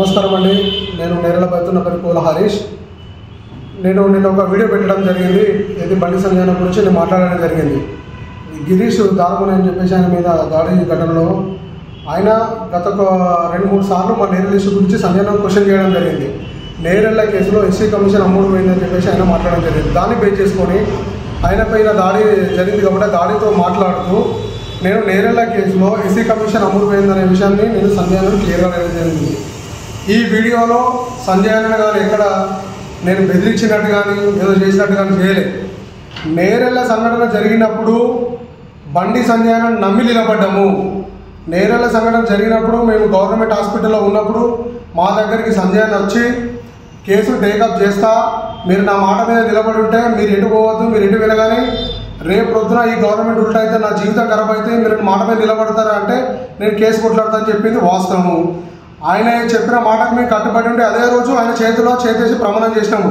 నమస్కారం అండి. నేను నేరల బతున్నపల్లి పూల హరీష్. నేను ఒక వీడియో పెట్టడం జరిగింది. ఇది బండి సంజయన గురించి నేను మాట్లాడడం జరిగింది. గిరీష్ దారుమని అని చెప్పేసి ఆయన మీద దాడి ఘటనలో ఆయన గత 2-3 సార్లు మా నేరల ఇష్యూ గురించి సంజయన క్వశ్చన్ చేయడం జరిగింది. నేరెళ్ల కేసులో ఎస్సీ కమిషన్ అమ్ముడు పోయిందని చెప్పేసి ఆయన మాట్లాడడం జరిగింది. దాన్ని బేస్ చేసుకొని ఆయన పైన దాడి జరిగింది కాబట్టి దాడితో మాట్లాడుతూ నేను నేరెళ్ల కేసులో ఎస్సీ కమిషన్ అమ్ముడు పోయిందనే విషయాన్ని నేను సంజయనకు క్లియర్గా వేయడం జరిగింది. ఈ వీడియోలో సంజయన గారు ఎక్కడ నేను బెదిరించినట్టు కానీ ఏదో చేసినట్టు కానీ చేయలేదు. నేరెళ్ల సంఘటన జరిగినప్పుడు బండి సంజయన నమ్మి నిలబడ్డాము. నేరెళ్ల సంఘటన జరిగినప్పుడు మేము గవర్నమెంట్ హాస్పిటల్లో ఉన్నప్పుడు మా దగ్గరికి సంజయన వచ్చి కేసు టేకప్ చేస్తా, మీరు నా మాట మీద నిలబడి ఉంటే మీరు ఎటు పోవద్దు, మీరు ఎటు వెళ్ళగానే రేపు ప్రొద్దున ఈ గవర్నమెంట్ ఉల్టా అయితే నా జీవితం ఖరాబ్ అయితే మీరు మాట మీద నిలబడతారా అంటే నేను కేసు కొట్లాడతానని చెప్పింది వాస్తవము. ఆయన చెప్పిన మాటకు మేము కట్టుబడి ఉంటే అదే రోజు ఆయన చేతిలో చేసేసి ప్రమాణం చేసినాము.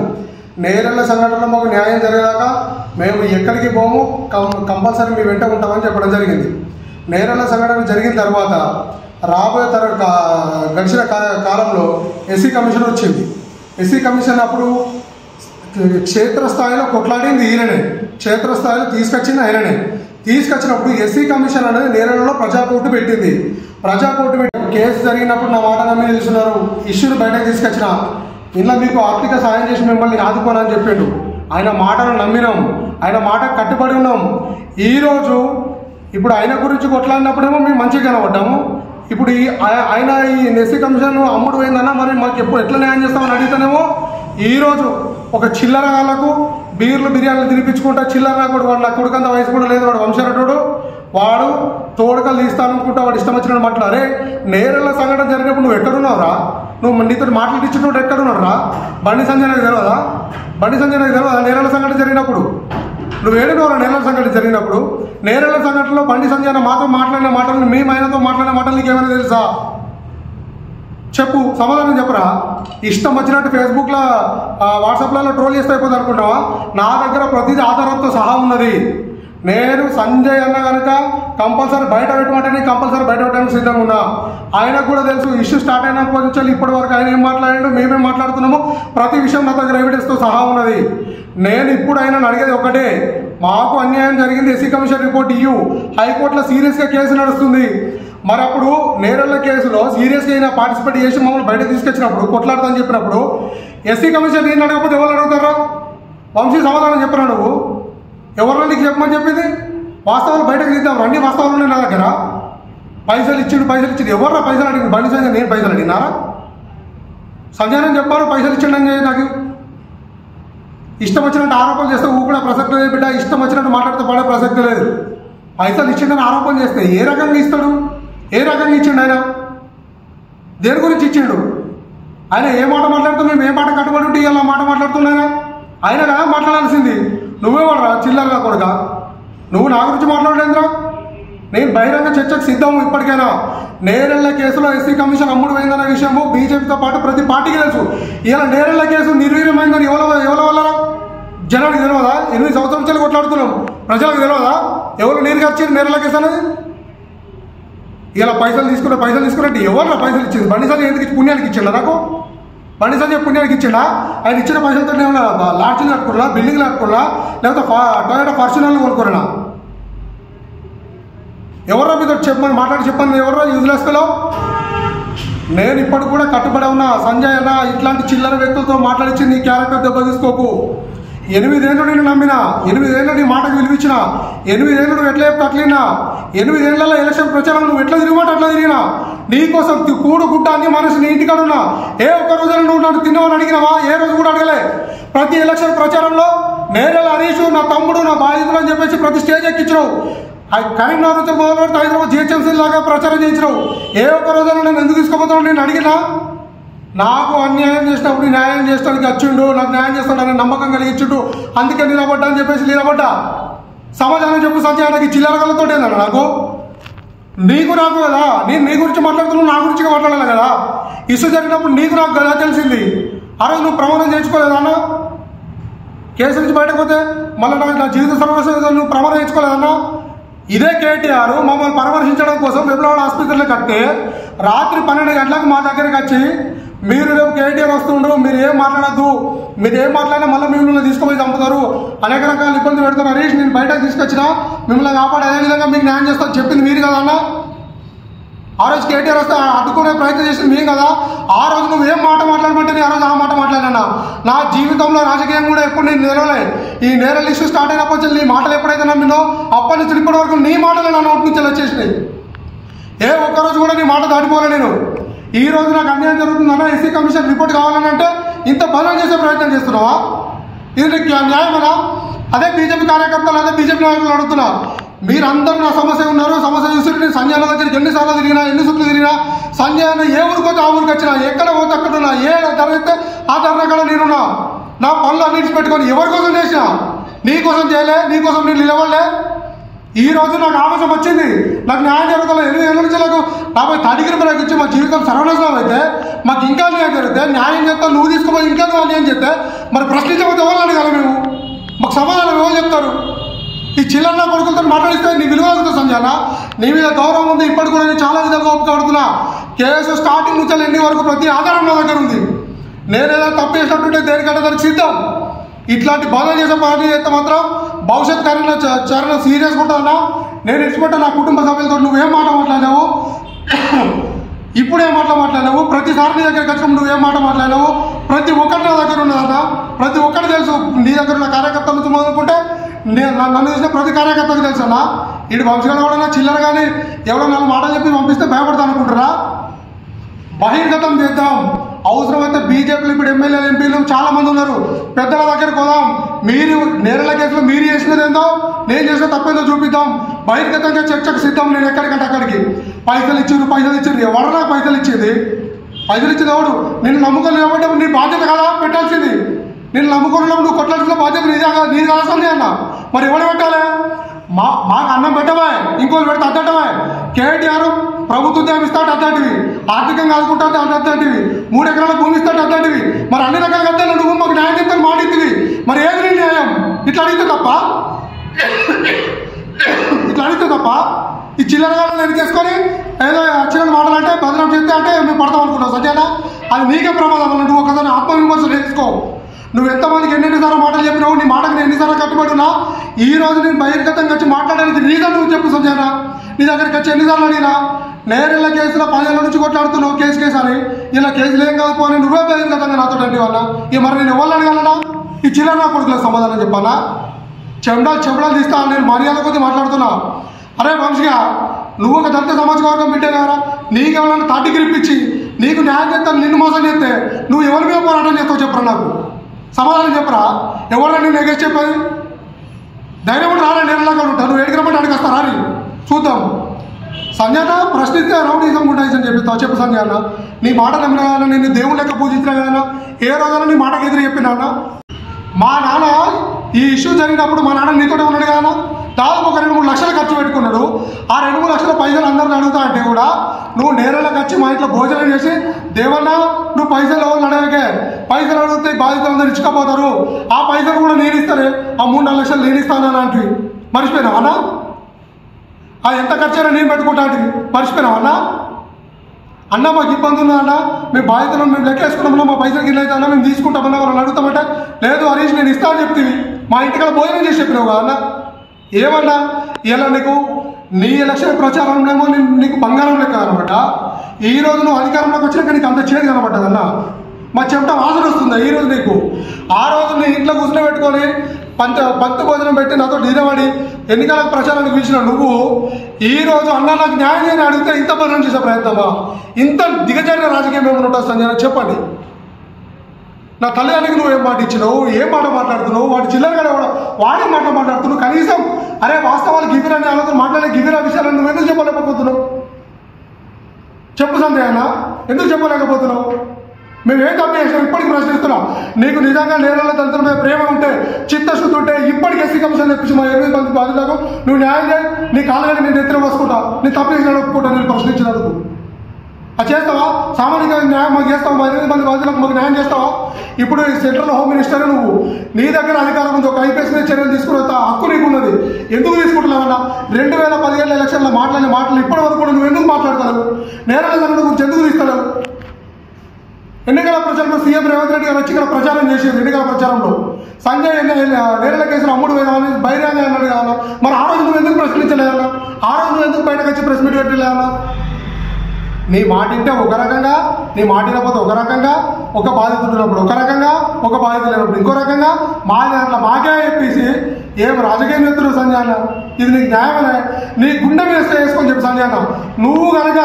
నేరెళ్ల సంఘటనలో మాకు న్యాయం జరిగేదాకా మేము ఎక్కడికి పోము, కంపల్సరీ మీ వెంట ఉంటామని చెప్పడం జరిగింది. నేరెళ్ల సంఘటన జరిగిన తర్వాత రాబోయే గడిచిన కాలంలో ఎస్సీ కమిషన్ వచ్చింది. ఎస్సీ కమిషన్ అప్పుడు క్షేత్రస్థాయిలో కొట్లాడింది ఈయననే, క్షేత్రస్థాయిలో తీసుకొచ్చింది ఆయననే. తీసుకొచ్చినప్పుడు ఎస్సీ కమిషన్ అనేది నేరెళ్లలో ప్రజాకోర్టు పెట్టింది. ప్రజాకోర్టు పెట్టి కేసు జరిగినప్పుడు నా మాట నమ్మి నిలుస్తున్నారు, ఇష్యూని బయటకు తీసుకొచ్చిన ఇలా మీకు ఆర్థిక సాయం చేసి మిమ్మల్ని ఆదుకోనని చెప్పిండు. ఆయన మాటను నమ్మినాం, ఆయన మాట కట్టుబడి ఉన్నాం. ఈరోజు ఇప్పుడు ఆయన గురించి కొట్లాడినప్పుడేమో మేము మంచిగా కనబడ్డాము. ఇప్పుడు ఆయన ఈ ఎస్సీ కమిషన్ అమ్ముడు పోయిందన్నా మరి మాకు ఎప్పుడు ఎట్లా న్యాయం చేస్తామని అడిగితేనేమో ఈరోజు ఒక చిల్లర వాళ్ళకు బిర్యానీలు తినిపించుకుంటా చిల్లర కూడా వాడు నా కొడుకంత వయసు కూడా లేదు, వాడు వంశరటుడు, వాడు తోడుకలు తీస్తాననుకుంటా వాడు ఇష్టం వచ్చినట్టు మాట్లాడే. నేరెళ్ల సంఘటన జరిగినప్పుడు నువ్వు ఎక్కడున్నావురా? నువ్వు నీతో మాట్లాడించినప్పుడు ఎక్కడున్నాడు రా? బండి సంజయనకు తెలియదా? బండి సంజయనకు తెలియదా నేరెళ్ల సంఘటన జరిగినప్పుడు? నువ్వు ఏడుకోరా? నేరెళ్ల సంఘటన జరిగినప్పుడు నేరెళ్ల సంఘటనలో బండి సంజయన మాతో మాట్లాడిన మాటలు మేము ఆయనతో మాట్లాడిన మాటలు నీకేమైనా తెలుసా? చెప్పు, సమాధానం చెప్పరా? ఇష్టం వచ్చినట్టు ఫేస్బుక్లో వాట్సాప్లలో ట్రోల్ చేస్తే అయిపోతుంది అనుకుంటావా? నా దగ్గర ప్రతిదీ ఆధారంతో సహా ఉన్నది. నేను సంజయ్ అన్న కనుక కంపల్సరీ బయట పెట్టమంటే కంపల్సరీ బయట పెట్టడానికి సిద్ధంగా ఉన్నా. ఆయనకు కూడా తెలుసు ఇష్యూ స్టార్ట్ అయిన నుంచి ఇప్పటి వరకు ఆయన ఏం మాట్లాడాడు, మేమేం మాట్లాడుతున్నామో ప్రతి విషయం నా దగ్గర ఎవిడెన్స్తో సహా ఉన్నది. నేను ఇప్పుడు ఆయన అడిగేది ఒకటే, మాకు అన్యాయం జరిగింది, ఎస్సీ కమిషన్ రిపోర్ట్ ఇయ్యు. హైకోర్టులో సీరియస్గా కేసు నడుస్తుంది. మరి అప్పుడు నేరెళ్ల కేసులో సీరియస్గా అయినా పార్టిసిపేట్ చేసి మమ్మల్ని బయట తీసుకొచ్చినప్పుడు కొట్లాడదని చెప్పినప్పుడు ఎస్సీ కమిషన్ నేను అడగకపోతే ఎవరు అడుగుతారా? వంశీ సమాధానం చెప్పరా? నువ్వు ఎవరిలో నీకు చెప్పమని చెప్పింది? వాస్తవాలు బయటకు తీద్దాం రండి, వాస్తవాలు ఉన్నాయి నా దగ్గర. పైసలు ఇచ్చిండు ఎవర్రా పైసలు అడిగింది? బండి సంజయ్ నేను పైసలు అడిగినారా? సంజయ్ చెప్పారు పైసలు ఇచ్చిండని. నాకు ఇష్టం వచ్చినట్టు ఆరోపణలు చేస్తే ఊపిడ ప్రసక్తి లేదు బిడ్డ, ఇష్టం వచ్చినట్టు మాట్లాడితే పడే ప్రసక్తి లేదు. పైసలు ఇచ్చిండని ఆరోపణ చేస్తే ఏ రకంగా ఇస్తాడు? ఏ రకంగా ఇచ్చిండు? ఆయన దేని గురించి ఇచ్చిండు? ఆయన ఏ మాట మాట్లాడుతూ మేము ఏ మాట కట్టుబడి ఉంటే ఇలా మాట మాట్లాడుతున్నాయన ఆయన కదా మాట్లాడాల్సింది. నువ్వే వాడరా చిల్లరగా కొడుక? నువ్వు నా గురించి మాట్లాడలేదురా? నేను బహిరంగ చర్చకు సిద్ధము. ఇప్పటికైనా నేరెళ్ల కేసులో ఎస్సీ కమిషన్ అమ్ముడు పోయిందన్న విషయము బీజేపీతో పాటు ప్రతి పార్టీకి తెలుసు. ఇలా నేరెళ్ల కేసు నిర్వీర్యమైందని ఎవరి వల్ల జనానికి తెలియదా? 8 సంవత్సరాల నుంచి కొట్లాడుతున్నాం, ప్రజలకు తెలియదా ఎవరు నీరు ఖర్చు నేరెళ్ల కేసు అనేది? ఇలా పైసలు తీసుకున్నట్టు ఎవరు పైసలు ఇచ్చింది? బండి సంజయ్ ఎందుకు పుణ్యానికి ఇచ్చిండా? నాకు బండి సంజయ్ పుణ్యానికి ఇచ్చిండా? ఆయన ఇచ్చిన పైసలతో ఏమన్నా లాడ్జీలు కట్టుకున్నా, బిల్డింగ్లు కట్టుకున్నా, లేకపోతే టొయోటా ఫార్చునర్లు కొనుక్కున్నా? ఎవరో మీతో చెప్పని ఎవరో యూజ్లెస్ ఫెలో. నేను ఇప్పటికి కూడా కట్టుబడి ఉన్నా. సంజయ్ అన్న ఇట్లాంటి చిల్లర వ్యక్తులతో మాట్లాడించి నీ క్యారెక్టర్ దెబ్బ తీసుకోకు. 8 ఏళ్ళు నేను నమ్మినా, 8 ఏళ్ళు నీ మాటకు విలువించిన, 8 ఏళ్ళు నువ్వు ఎట్లా చెప్తే అట్లినా, 8 ఏళ్లలో ఎలక్షన్ ప్రచారం నువ్వు ఎట్లా తిరిగిమాట అట్లా తిరిగినా, నీకోసం కూడు గుడ్డ అన్ని మనసు నీ ఇంటికాడ ఉన్నా. ఏ ఒక్క రోజున నువ్వు నన్ను తిన్నావని అడిగినావా? ఏ రోజు కూడా అడగలే. ప్రతి ఎలక్షన్ ప్రచారంలో నేరెళ్ల హరీష్ నా తమ్ముడు నా బాధితుడు అని చెప్పేసి ప్రతి స్టేజ్ ఎక్కించినావు. కరీంనగర్ నుంచి మొదలుపెట్టి హైదరాబాద్ జిహెచ్ఎంసీ లాగా ప్రచారం చేయించినావు. ఏ ఒక్క రోజున నేను ఎందుకు తీసుకోపోతావు నేను అడిగినా? నాకు అన్యాయం చేసినప్పుడు న్యాయం చేస్తానికి వచ్చిండు, నాకు న్యాయం చేస్తాడని నమ్మకం కలిగించుండు, అందుకే నిలబడ్డా అని చెప్పేసి నిలబడ్డా. సమాధానం చెప్పు సంజయ్, నాకు చిల్లరగలతో ఏందన్న? నాకు నాకు కదా, నేను నీ గురించి మాట్లాడుతున్నావు, నా గురించి మాట్లాడాలి కదా. ఇష్యూ జరిగినప్పుడు నాకు కదా తెలిసింది. ఆ రోజు నువ్వు ప్రమాణం చేయించుకోలేదన్నా? కేసు నుంచి బయటకు పోతే మళ్ళీ నా జీవిత సర్వస్వం నువ్వు ప్రమాణం చేయించుకోలేదన్నా? ఇదే కేటీఆర్ మమ్మల్ని పరామర్శించడం కోసం వెబ్లవాడ హాస్పిటల్లో కట్టే రాత్రి 12 గంటలకు మా దగ్గరికి వచ్చి మీరు రేపు కేటీఆర్ వస్తుండ్రు, మీరు ఏం మాట్లాడద్దు, మీరు ఏం మాట్లాడినా మళ్ళీ మిమ్మల్ని తీసుకుపోయి చంపుతారు, అనేక రకాల ఇబ్బంది పెడతారు. హరీష్ నేను బయటకు తీసుకొచ్చినా మిమ్మల్ని కాపాడు, అదేవిధంగా మీకు న్యాయం చేస్తాను చెప్పింది మీరు కదా అన్న. ఆ రోజు కేటీఆర్ వస్తే అడ్డుకునే ప్రయత్నం చేసింది మేము కదా. ఆ రోజు నువ్వు ఏం మాట మాట్లాడమంటే నేను ఆ రోజు ఆ మాట మాట్లాడినా. నా జీవితంలో రాజకీయం కూడా ఎప్పుడు నేను నిలవలే. ఈ నేరల్ ఇష్యూ స్టార్ట్ అయినప్పుడు నీ మాటలు ఎప్పుడైతే నమ్మినో అప్పటి నుంచి ఇప్పటి వరకు నీ మాటలు నా నోటి నుంచి వచ్చేసినాయి. ఏ ఒక్కరోజు కూడా నీ మాట దాటిపోలే నేను. ఈ రోజు నాకు అన్యాయం జరుగుతుందన్నా, ఎస్సీ కమిషన్ రిపోర్ట్ కావాలని అంటే ఇంత బలం చేసే ప్రయత్నం చేస్తున్నావా? ఇది నీకు న్యాయమేనా? అదే బీజేపీ కార్యకర్తలు, అదే బీజేపీ నాయకులు అడుగుతున్నా. మీరందరూ నా సమస్య ఉన్నారు, సమస్య చూసి నేను సంజయ్ అన్న దగ్గరికి ఎన్నిసార్లు తిరిగినా, ఎన్ని సుట్లు తిరిగినా, సంజయ్ అన్న ఏ ఊరికి పోతే ఆ ఊరికి వచ్చినా, ఎక్కడ పోతే అక్కడ ఉన్నా, ఏ ధరిస్తే ఆ ధరణ కూడా నేనున్నా. నా పనులు అన్నింటి పెట్టుకొని ఎవరి కోసం చేసినా, నీ కోసం చేయలే, నీ కోసం నేను నిలవలే. ఈ రోజు నాకు ఆవేశం వచ్చింది, నాకు న్యాయం జరుగుతుంది. 8 ఏళ్ళ నుంచి నాకు 30 బ్రేక్ ఇచ్చి మా జీవితం సర్వనాశనం అయితే మాకు ఇంకా న్యాయం జరిగితే న్యాయం చేస్తా, నువ్వు తీసుకుపోయి ఇంకా నువ్వు అన్యాయం చేస్తే మరి ప్రశ్నించకపోతే ఎవరు అడగాలి? మేము మాకు సమాధానం ఎవరు చెప్తారు? ఈ చిల్లన్న కొడుకులతో మాట్లాడిస్తే నీ విలువ అవుతుంది సంజయ్. నీ మీద గౌరవం ఉంది, ఇప్పటికి కూడా నేను చాలా విధాలుగా ఒప్పుకోడుతున్నా. కేసు స్టార్టింగ్ నుంచి ఎండి వరకు ప్రతి ఆధారం నా దగ్గర ఉంది. నేనేదో తప్పు చేసినట్టుంటే దేనికంటే దానికి సిద్ధం. ఇట్లాంటి బాధ చేసే పని చేస్తే మాత్రం భవిష్యత్ చర్యలు సీరియస్ ఉంటానా? నేను ఇచ్చిపెట్టా నా కుటుంబ సభ్యులతో నువ్వేం మాట మాట్లాడావు, ఇప్పుడేం మాట్లాడినావు, ప్రతిసారి నీ దగ్గరికి వచ్చినప్పుడు నువ్వేం మాట మాట్లాడినావు, ప్రతి ఒక్కటి నా దగ్గర ఉన్నదన్న, ప్రతి ఒక్కటి తెలుసు. నీ దగ్గర ఉన్న కార్యకర్తల నుంచి మొదలుకుంటే నన్ను చూసిన ప్రతి కార్యకర్తకు తెలుసు అన్న. ఇటు వంశీగా కూడా చిల్లర కానీ ఎవరో 4 మాటలు చెప్పి పంపిస్తే భయపడతా అనుకుంటారా? బహిర్గతం చేద్దాం. అవసరమైతే బీజేపీలు ఇప్పుడు ఎమ్మెల్యేలు ఎంపీలు చాలా మంది ఉన్నారు, పెద్దల దగ్గరికి పోదాం. మీరు నేరల కేసులో మీరు చేసినది ఏందో, నేను చేసిన తప్పేందో చూపిద్దాం. బహిర్గతంగా చర్చకు సిద్ధం. నేను ఎక్కడికంటే అక్కడికి. పైసలు ఇచ్చారు. ఎవరు నాకు పైసలు ఇచ్చేది? పైసలు ఇచ్చేది ఎవడు? నిన్ను నమ్ముకొని కాబట్టి నీ బాధ్యత కదా పెట్టాల్సింది. నేను నమ్ముకున్నప్పుడు నువ్వు కొట్లాల్సిన బాధ్యత నీది కావాల్సింది అన్న. మరి ఎవరు పెట్టాలి? మాకు అన్నం పెట్టవా, ఇంకోళ్ళు పెడితే అద్దటవా? కేటీఆర్ ప్రభుత్వ ఉద్యోగం ఇస్తాడు అద్దటివి, ఆర్థికంగా ఆదుకుంటాడు అద్దటివి, 3 ఎకరాల భూమి ఇస్తాడు అద్దటివి. మరి అన్ని రకాల అద్దలు నువ్వు మాకు న్యాయం చెప్తాను మాట ఇస్తుంది. మరి ఏది నీ న్యాయం? ఇట్లా అడిగితే తప్ప ఈ చిల్లరగా నేను చేసుకొని ఏదో చిన్న మాటలు అంటే బదనం చేస్తే అంటే మేము పడతాం అనుకుంటావు సత్యానా? అది నీకే ప్రమాదం. నువ్వు ఒకసారి ఆత్మవిమర్శ నేర్చుకో. నువ్వు ఎంతమందికి ఎన్నిసార్లు మాటలు చెప్పినావు, నీ మాటకు నేను ఎన్నిసార్లు కట్టుబడినా, ఈ రోజు నేను బహిర్గతంగా వచ్చి మాట్లాడడానికి రీజన్ నువ్వు చెప్పు సంజయనా. నీ దగ్గరికి వచ్చి ఎన్నిసార్లు అడిగినా నేరెళ్ళ కేసులో 10 ఏళ్ళ నుంచి కొట్లాడుతున్నావు కేసు అని. ఇలా కేసులు ఏం కాదు పోనీ నువ్వే బహిర్గతంగా నాతో అంటే వాళ్ళ ఇక మరి నేను ఎవరు అడగాలన్నా? ఈ చిల్లర నా కొడుకులకు సమాధానం చెప్పాలా? చెండాలు తీస్తా. నేను మర్యాద కొద్ది మాట్లాడుతున్నా. అరే వంశీగా, నువ్వు ఒక దళిత సమాజ వర్గం బిడ్డేగారా? నీకు ఎవరైనా 30 గ్రిప్పించి నీకు న్యాయం చేస్తాను, నిన్ను మోసం చేస్తే నువ్వు ఎవరి మీద పోరాటం చేస్తావు చెప్పరా? నాకు సమాధానం చెప్పరా? ఎవరైనా నేను ఎగేసి చెప్పేది? ధైర్యం కూడా రారా? నేరలాగా ఉంటాను. నువ్వు ఎడిగిరమంటే అడిగేస్తారా? అని చూద్దాం. సంజయ్ అన్న ప్రశ్నిస్తే రౌడీజం గుండాయిజం చెప్పిస్తావు. చెప్పు సంజయ్ అన్న, నీ మాట నమ్మినా కదా, నేను దేవుడు లెక్క పూజించినా కదా, ఏ రోజైనా నీ మాటకు ఎదురు చెప్పినా? మా నాన్న ఈ ఇష్యూ జరిగినప్పుడు మా నాన్న నీతోనే ఉన్నాడు కదా, దాదాపు ఒక 2-3 లక్షలు ఖర్చు పెట్టుకున్నాడు. ఆ 2-3 లక్షల పైసలు అందరిని అడుగుతా అంటే కూడా నువ్వు నేరలకు వచ్చి మా ఇంట్లో భోజనం చేసి దేవన్నా నువ్వు పైసలు ఎవరు అడగకే, పైసలు అడిగితే బాధితులందరూ ఇచ్చుకపోతారు, ఆ పైసలు కూడా నేను ఇస్తానే, ఆ 3-4 లక్షలు నేను ఇస్తాను అంటే మర్చిపోయినావు అన్నా? ఆ ఎంత ఖర్చైనా నేను పెట్టుకుంటా అంటే మర్చిపోయినావు అన్నా? అన్న మాకు ఇబ్బంది ఉన్నదన్నా, మేము బాధితులు మేము లెక్కేసుకున్నామన్నా, మా పైసలు గిన్నె అవుతా మేము తీసుకుంటామన్నా, వాళ్ళని అడుగుతామంటే లేదు హరీష్ నేను ఇస్తా అని చెప్తివి, మా ఇంటికి భోజనం చేసి చెప్పినావు కదా అన్న. ఏమన్నా ఇలా నీకు నీ ఎలక్షన్ ప్రచారంలో నీకు బంగారం లెక్క అనమాట. ఈ రోజు నువ్వు అధికారంలోకి వచ్చినాక నీకు అంత చేదు కనబడ్డదన్నా. మా చెమట వాసన వస్తుందా ఈరోజు నీకు? ఆ రోజు నీ ఇంట్లో కూర్చుని పెట్టుకొని పంక్తి భోజనం పెట్టి నాతో నిలబడి ఎన్నికల ప్రచారానికి పిలిచిన నువ్వు ఈ రోజు అన్న నాకు న్యాయం చేయని అడిగితే ఇంత పని చేసే ప్రయత్నమా? ఇంత దిగజారిన రాజకీయం ఏమైనా ఉంటుంది సంజయ్ చెప్పండి. నా తల్లిదండ్రికి నువ్వు ఏం మాట ఇచ్చినావు, ఏం మాట మాట్లాడుతున్నావు, వాటి చిల్లరగా వాడే మాట మాట్లాడుతున్నావు. కనీసం అరే వాస్తవాలు గివిరని వాళ్ళతో మాట్లాడే గివిర విషయాలను నువ్వు ఎందుకు చెప్పలేకపోతున్నావు? చెప్పు సంజయ్ అన్న, ఎందుకు చెప్పలేకపోతున్నావు? మేమేం తప్పు చేసినాం ఇప్పటికి ప్రశ్నిస్తున్నాం. నీకు నిజంగా నేరాల దళితుల మీద ప్రేమ ఉంటే, చిత్తశుద్ధి ఉంటే ఇప్పటికి ఎస్సీ కమిషన్ తెప్పించి మా 8 మంది బాధితులకు నువ్వు న్యాయం చేయి. నీ కాళ్ళని నేను ఎత్తున పోసుకుంటా, నీ తప్పు చేసిన ఒప్పుకుంటా. నేను ప్రశ్నించినందుకు అది చేస్తావా? సామాజిక న్యాయం మాకు చేస్తావా? మా 8 మంది బాధితులకు మాకు న్యాయం చేస్తావా? ఇప్పుడు సెంట్రల్ హోమ్ మినిస్టర్ నువ్వు, నీ దగ్గర అధికారం ఉంది, ఒక ఐపీఎస్ మీద చర్యలు తీసుకునే హక్కు నీకు ఉన్నది. ఎందుకు తీసుకుంటున్నావన్నా? 2017 ఎలక్షన్లో మాట్లాడిన మాటలు ఇప్పటి వరకు కూడా నువ్వు ఎందుకు మాట్లాడతావు? నేరాల సంఘటన గురించి ఎందుకు తీస్తావు? ఎన్నికల ప్రచారంలో సీఎం రేవంత్ రెడ్డి గారు వచ్చి ఇక్కడ ప్రచారం చేసేది. ఎన్నికల ప్రచారంలో సంజయ్ నేరల కేసులు అమ్ముడు వేయాలని బహిరంగ అన్నాడు కావాలా. మరి ఆ రోజు నువ్వు ఎందుకు ప్రశ్నించలేదన్నా? ఆ రోజు నువ్వు ఎందుకు బయటకు వచ్చి ప్రెస్ మీట్ పెట్టలేదన్నా? నీ మాట వింటే ఒక రకంగా, నీ మాట వినకపోతే ఒక రకంగా, ఒక బాధితుడు ఉన్నప్పుడు ఒక రకంగా, ఒక బాధితులు లేనప్పుడు ఇంకో రకంగా, అట్లా మాకే చెప్పేసి ఏం రాజకీయం చెప్తున్నావు సంజయ్ అన్న? ఇది నీకు న్యాయమనే? నీ గుండె మీద వేసుకొని చెప్పి సంజయ్ అన్న, నువ్వు కనుక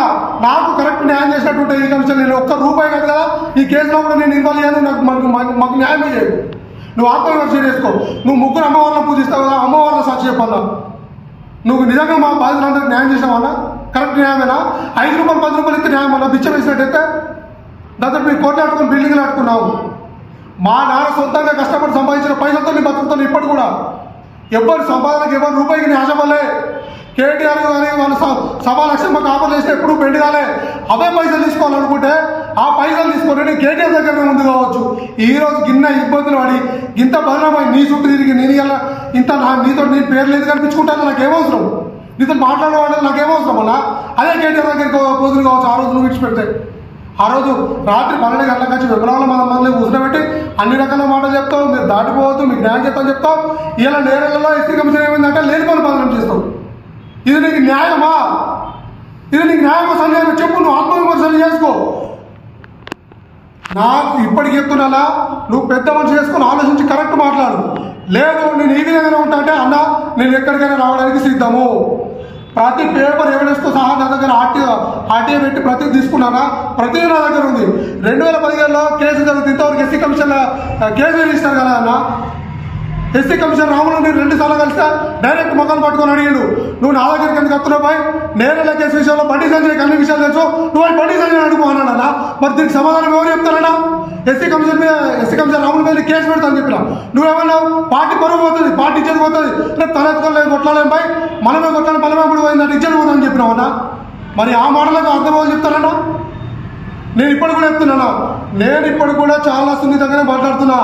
నాకు కరెక్ట్ న్యాయం చేసినట్టుంటే ఈ కమిషన్ నేను ఒక్క రూపాయి కాదు కదా ఈ కేసులో కూడా నేను ఇన్వాల్వ్ అయ్యాను, నాకు మాకు న్యాయమే చేయదు. నువ్వు ఆత్మవిమర్శ చేసుకో. నువ్వు ముగ్గురు అమ్మవారిని పూజిస్తావు కదా, అమ్మవారిని సాక్షి చెప్పాలా? నువ్వు నిజంగా మా బాధితులందరికీ న్యాయం చేసావన్నా? కరెక్ట్ న్యాయమేనా? 5 రూపాయలు 10 రూపాయలు ఇస్తే న్యాయం అన్నా? బిచ్చం వేసినట్టయితే దాంతో మీరు కోట్లు ఆడుకుని బిల్డింగ్లు ఆడుకున్నావు. మా నాన్న సొంతంగా కష్టపడి సంపాదించిన పైసలతో నీ బతుకుతాను. ఇప్పటి కూడా ఎవరి సంపాదనకి ఎవరి రూపాయికి నీ ఆశపడలే. కేటీఆర్ కానీ వాళ్ళు 1,00,000 మాకు ఆఫర్ చేస్తే ఎప్పుడు పెండి కాలే. అవే పైసలు తీసుకోవాలనుకుంటే ఆ పైసలు తీసుకొని నేను కేటీఆర్ దగ్గర ముందు కావచ్చు. ఈ రోజు గిన్న ఇబ్బందులు పడి ఇంత బలమై నీ చుట్టూ తిరిగి నేను ఇలా ఇంత నీతో నీ పేర్లు ఎందుకు కనిపించుకుంటాను? నాకేమవసరం? నీతో మాట్లాడేవాళ్ళు నాకేమవసరం అలా? అదే కేటీఆర్ దగ్గరికి పోతులు కావచ్చు. ఆ రోజు నువ్వు విడిచిపెడితే ఆ రోజు రాత్రి 12 గంటలకు వచ్చి విమలంలో మంది కూర్చోబెట్టి అన్ని రకాల మాటలు చెప్తావు. మీరు దాటిపోవద్దు, మీకు న్యాయం చెప్తాను చెప్తావు. ఇలా నేరలలో ఎస్సీ కమిషన్ ఏమైందంటే లేని పని బదనం చేస్తావు. ఇది నీకు న్యాయమా? ఇది నీకు న్యాయమా సంజయ్? చెప్పు, నువ్వు ఆత్మవిమర్శలు చేసుకో. నాకు ఇప్పటికి చెప్తున్నా, నువ్వు పెద్ద మనిషి చేసుకుని ఆలోచించి కరెక్ట్ మాట్లాడు. లేదు నేను ఈ విధంగానే ఉంటా అంటే అన్న నేను ఎక్కడికైనా రావడానికి సిద్ధము. ప్రతి పేపర్ ఎవిడెన్స్తో సహా నా దగ్గర ఆర్టీఐ పెట్టి ప్రతి తీసుకున్నానా? ప్రతి నా దగ్గర ఉంది. 2017లో కేసు జరుగుతుంది. ఇంతవరకు ఎస్సీ కమిషన్ కేసు రిజిస్టర్ కదా అన్న. ఎస్సీ కమిషన్ రాములు నేను 2 సార్లు కలిస్తే డైరెక్ట్ మొక్కలు పట్టుకొని అడిగాడు, నువ్వు నా దగ్గరికి ఎందుకు వస్తున్నావు బాయ్? నేరేళ్ల కేసు విషయంలో బండి సంజయ్ అన్ని విషయాలు తెలుసు, నువ్వు బండి సంజయ్ అడుగు అన్నాడన్నా. మరి దీనికి సమాధానం ఎవరు చెప్తారన్నా? ఎస్సీ కమిషన్ రాముల మీద కేసు పెడతాను చెప్పిన నువ్వేమన్నావు? పార్టీ పరువు పోతుంది, పార్టీ ఇచ్చేది పోతుంది, రేపు తలెత్తుకోలేదు కొట్లాలేం బాయ్, మనమే కొట్లాలి మనమే ఇప్పుడు పోయిందంటే ఇచ్చేది పోతుందని చెప్పినావన్నా. మరి ఆ మాటలకు అర్థం వాళ్ళు చెప్తారన్నా? నేను ఇప్పుడు కూడా చెప్తున్నాను, నేను ఇప్పుడు కూడా చాలా సున్నితంగానే మాట్లాడుతున్నా.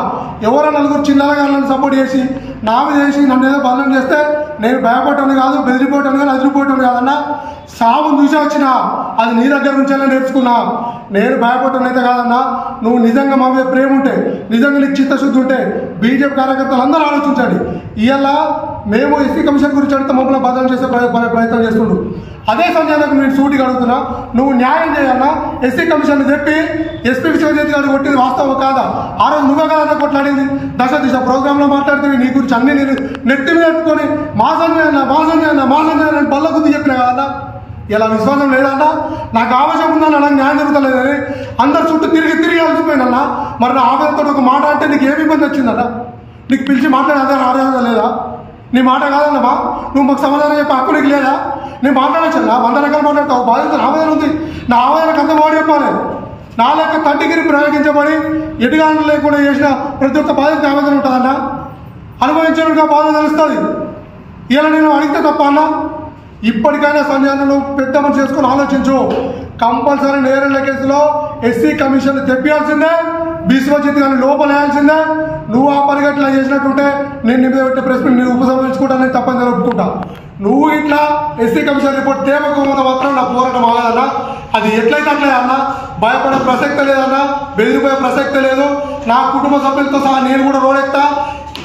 ఎవరో నలుగురు చిన్నగా నన్ను సపోర్ట్ చేసి నా మీద చేసి నన్ను ఏదో బలం చేస్తే నేను భయపడటం కాదు, బెదిరిపోవటం కాదు, అదిరిపోవటం కాదన్నా. సాగును చూసే వచ్చిన అది నీ దగ్గర నుంచే నేర్చుకున్నా. నేను భయపడటం అయితే కాదన్నా. నువ్వు నిజంగా మా మీద ప్రేమ ఉంటే, నిజంగా నీకు చిత్తశుద్ధి ఉంటే బీజేపీ కార్యకర్తలు అందరూ ఆలోచించండి. ఇవాళ మేము ఎస్సీ కమిషన్ గురించి అడిగితే మమ్మల్ని బదనం చేసే ప్రయత్నం చేస్తుండ్రు. అదే సంజయ్ నేను సూటిగా అడుగుతున్నా, నువ్వు న్యాయం చేయాలన్నా? ఎస్సీ కమిషన్ చెప్పి ఎస్పీ విశ్వజిత్ గారు కొట్టింది వాస్తవం కాదా? ఆ రోజు నువ్వే కదా కొట్లాడింది. దశ దిశ ప్రోగ్రాంలో మాట్లాడితే నీ గురించి అన్ని నేను నెత్తి మీద పెట్టుకొని మా సంజయ్ అన్న బల్ల గుద్ది చెప్పినా కదా. ఇలా విశ్వాసం లేదన్నా? నాకు ఆవేశం ఉందన్న, నాకు న్యాయం జరుగుతలేదని అందరు చుట్టూ తిరిగి అలసిపోయినన్నా. మరి నా ఆవేశంతో ఒక మాట అంటే నీకు ఏమి ఇబ్బంది వచ్చిందన్నా? నీకు పిలిచి మాట్లాడే ఆవేదన లేదా? నీ మాట కాదన్నమా? నువ్వు మాకు సమాధానం చెప్పే హక్కు నీకు లేదా? నేను మాట్లాడచ్చా? 100 రకాలు మాట్లాడతావు. బాధితులు ఆవేదన ఉంది, నా ఆవేదనకు అంత వాడు చెప్పాలి. నా లెక్క తండ్రిగిరి ప్రయోగించబడి ఎటుగాను లేకుండా చేసిన ప్రతి ఒక్క బాధితులకు ఆవేదన ఉంటుందన్నా. అనుభవించడానికి బాధ తెలుస్తుంది. ఇలా నేను అడిగితే తప్ప అన్నా? ఇప్పటికైనా సంజయ్ పెద్ద మనిషి చేసుకుని ఆలోచించు. కంపల్సరీ నేరేళ్ల కేసులో ఎస్సీ కమిషన్ తెప్పియాల్సిందే, విశ్వజిత్ గారిని లోపలేయాల్సిందే. నువ్వు ఆ పరిగెట్లా చేసినట్టుంటే నేను నీ మీద పెట్టే ప్రెస్ మీట్ నేను ఉపసంహరించుకుంటానని తప్పని ఒప్పుకుంటా. నువ్వు ఇట్లా ఎస్సీ కమిషన్ రిపోర్ట్ తేమకుండా మాత్రం నా పోరాటం ఆగదన్నా. అది ఎట్లయితే అట్లే అన్నా. భయపడే ప్రసక్తే లేదన్నా, బెదిరిపోయే ప్రసక్తే లేదు. నా కుటుంబ సభ్యులతో సహా నేను కూడా రోడెక్తా,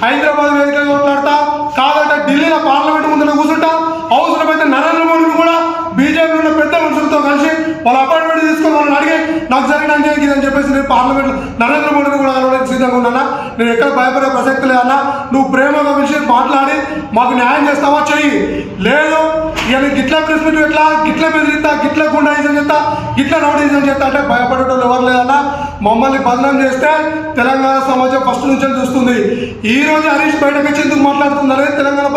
హైదరాబాద్ వేదిక కొట్లాడతా, కాదంటే ఢిల్లీలో పార్లమెంట్ ముందు కూర్చుంటా. అవసరమైతే నరేంద్ర మోడీని కూడా బీజేపీ ఉన్న పెద్ద మనుషులతో కలిసి వాళ్ళ అపాయింట్మెంట్ తీసుకొని వాళ్ళని అడిగి నాకు జరిగిన అన్యాయం అని చెప్పేసి నేను పార్లమెంట్ నరేంద్ర మోడీని కూడా కలవడానికి సిద్ధంగా ఉన్నానా. నేను ఎక్కడ భయపడే ప్రసక్తి లేదన్నా. నువ్వు ప్రేమగా విషయం మాట్లాడి మాకు న్యాయం చేస్తావా? చెయ్యి. లేదు ఇక గిట్లా ప్రెస్ మీట్ ఎట్లా గిట్లా బెదిరిస్తా, గిట్లా గుండాయిజం చేస్తా, గిట్లా రౌడీజం చేస్తా అంటే భయపడేటోళ్ళు ఎవరు లేదన్నా. మమ్మల్ని బదనం చేస్తే తెలంగాణ సమాజం ఫస్ట్ నుంచి చూస్తుంది. ఈ రోజు హరీష్ బయటకు వచ్చి ఎందుకు మాట్లాడుతుందనేది తెలంగాణ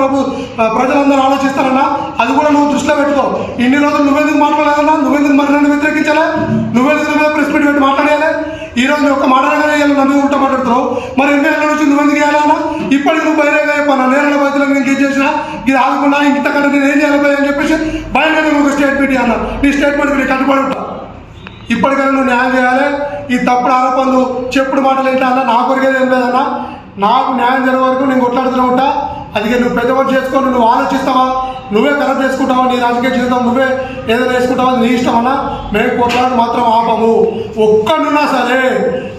ప్రజలందరూ ఆలోచిస్తారన్నా. అది కూడా నువ్వు దృష్టిలో పెట్టుకో. ఇన్ని రోజులు నువ్వెందుకు మాట్లాడాలన్నా? నువ్వెందుకు మరి నన్ను వ్యతిరేకించాలా? నువ్వెందుకు నువ్వే ప్రెస్ మీట్ పెట్టి మాట్లాడాలి? ఈ రోజు ఒక్క మాట్లాడగానే నన్ను ఉల్టా మాట్లాడుతున్నావు. మరి ఎమ్మెల్యే నుంచి నువ్వెందుకు చేయాలన్నా? ఇప్పటికి నువ్వు బహిరంగ చెప్పాను నేరల బాధ్యులకు నేను ఏం చేసినా ఇది ఆదుకున్నా ఇంతకంటే నేను ఏం చేయాలి అని చెప్పేసి బహిరంగ ఒక స్టేట్మెంట్ అన్నా. నీ స్టేట్మెంట్ నేను కట్టుబడి ఉంటా. ఇప్పటికైనా నువ్వు న్యాయం చేయాలి. ఈ తప్పుడు ఆరోపణలు చెప్పుడు మాటలు ఏంటన్నా? నా కొరిగేది ఏం లేదన్నా. నాకు న్యాయం జరిగే వరకు నేను కొట్లాడుతూనే ఉంటా. అది నువ్వు పెద్దవాళ్ళు చేసుకొని నువ్వు ఆలోచిస్తావా, నువ్వే కరెక్ట్ చేసుకుంటావా, నీ రాజకీయ జీవితం నువ్వే ఏదైనా వేసుకుంటావా, నీ ఇష్టమన్నా. మేము కొట్లాడు మాత్రం ఆపము. ఒక్కడున్నా సరే,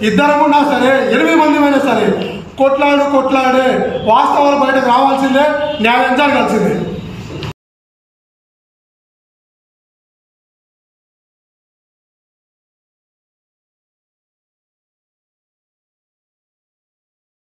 ఇద్దరమున్నా సరే, 8 మందిమైనా సరే కొట్లాడే వాస్తవాలు బయటకు రావాల్సిందే, న్యాయం జరగాల్సిందే.